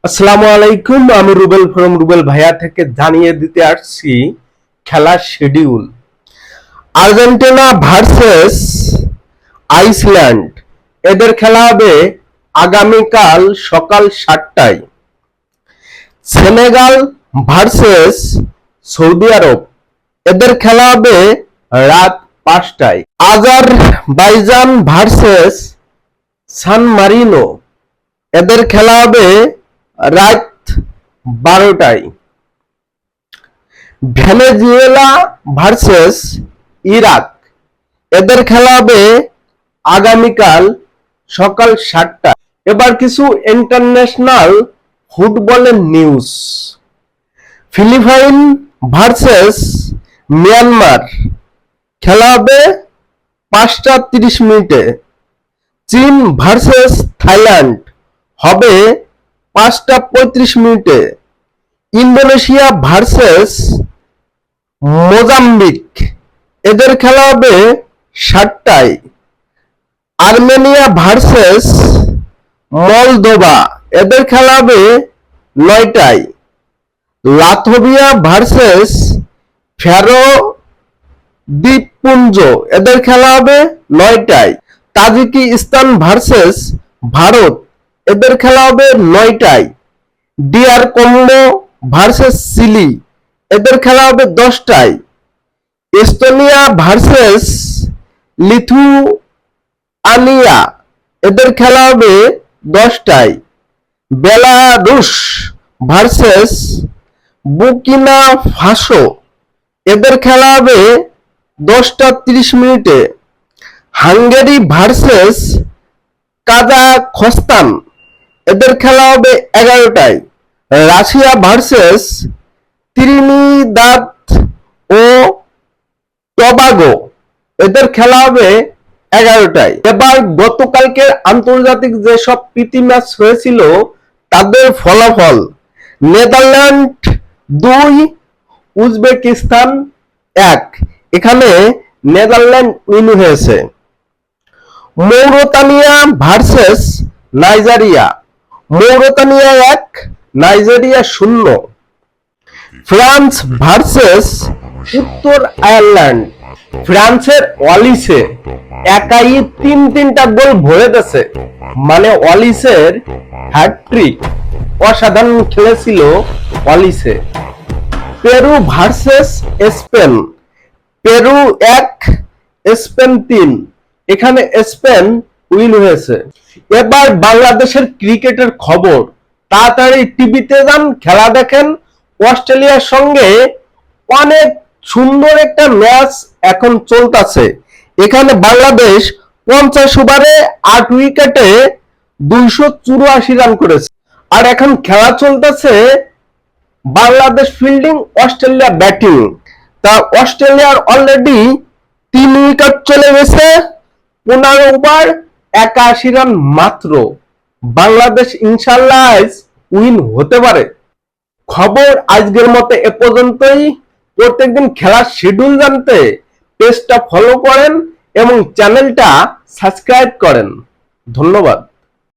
আসসালামু আলাইকুম। আমি রুবেল ফ্রম রুবেল ভাইয়া থেকে জানিয়ে দিতে আসছি খেলার শিডিউল। আর্জেন্টিনা ভার্সেস আইসল্যান্ড, এদের খেলা হবে আগামীকাল সকাল 7টায়। সেনেগাল ভার্সেস সৌদি আরব, এদের খেলা হবে রাত 5টায়। আজারবাইজান ভার্সেস সান মারিনো, এদের খেলা হবে রাত 12টায়। ভেনেজুয়েলা ভার্সেস ইরাক, এদের খেলা হবে আগামীকাল সকাল 7টায়। এবার কিছু ইন্টারন্যাশনাল ফুটবলের নিউজ। ফিলিপাইন ভার্সেস মিয়ানমার, খেলা হবে 5টা 30 মিনিটে। চীন ভার্সেস থাইল্যান্ড হবে 5টা 35 মিনিটে। ইন্দোনেশিয়া ভার্সেস মোজাম্বিক, এদের খেলা হবে 7টায়। আর্মেনিয়া ভার্সেস মলদোভা, এদের খেলা হবে 9টায়। লাতভিয়া ভার্সেস ফ্যারো দ্বীপপুঞ্জ, এদের খেলা হবে 9টায়। তাজিকিস্তান ভার্সেস ভারত, এদের খেলা হবে 9টায়। ডিআর কঙ্গো ভার্সেস চিলি, এদের খেলা হবে 10টায়। এস্তোনিয়া ভার্সেস লিথুয়ানিয়া, এদের খেলা হবে 10টায়। বেলারুশ ভার্সেস বুর্কিনা ফাসো, এদের খেলা হবে 10টা 30 মিনিটে। হাঙ্গেরি ভার্সেস কাজাখস্তান, এদের খেলা হবে 11টায়। রাশিয়া ভার্সেস ত্রিনিদাদ ও টবাগো, এদের খেলা হবে 11টায়। এবার গতকালকের আন্তর্জাতিক যেসব প্রীতি ম্যাচ হয়েছিল তাদের ফলাফল: নেদারল্যান্ড 2, উজবেকিস্তান 1। এখানে নেদারল্যান্ড উইন হয়েছে। Mauritania versus Nigeria, Mauritania 1, Nigeria 0। France versus উত্তর আয়ারল্যান্ড, ফ্রান্সের ওয়ালিসে একাই 3টা গোল ভরে দিয়েছে, মানে ওয়ালিসের হ্যাটট্রিক। অসাধারণ খেলেছিল ওয়ালিসে। Peru versus Spain, Peru 1, Spain 3। এখানে স্পেন উইন হয়েছে। এবার বাংলাদেশের ক্রিকেটের খবর। তাড়াতাড়ি টিভিতে যান, খেলা দেখেন। অস্ট্রেলিয়ার সঙ্গে অনেক সুন্দর একটা ম্যাচ এখন চলতেছে। এখানে বাংলাদেশ 50 ওভারে 8 উইকেটে 284 রান করেছে। আর এখন খেলা চলতেছে বাংলাদেশ ফিল্ডিং, অস্ট্রেলিয়া ব্যাটিং। তা অস্ট্রেলিয়ার অলরেডি 3 উইকেট চলে গেছে, 15 ওভার 81 রান মাত্র। বাংলাদেশ ইনশাল্লাহ আজ উইন হতে পারে। খবর আজকের মতো এ পর্যন্তই। প্রত্যেকদিন খেলার শিডিউল জানতে পেজটা ফলো করেন এবং চ্যানেলটা সাবস্ক্রাইব করেন। ধন্যবাদ।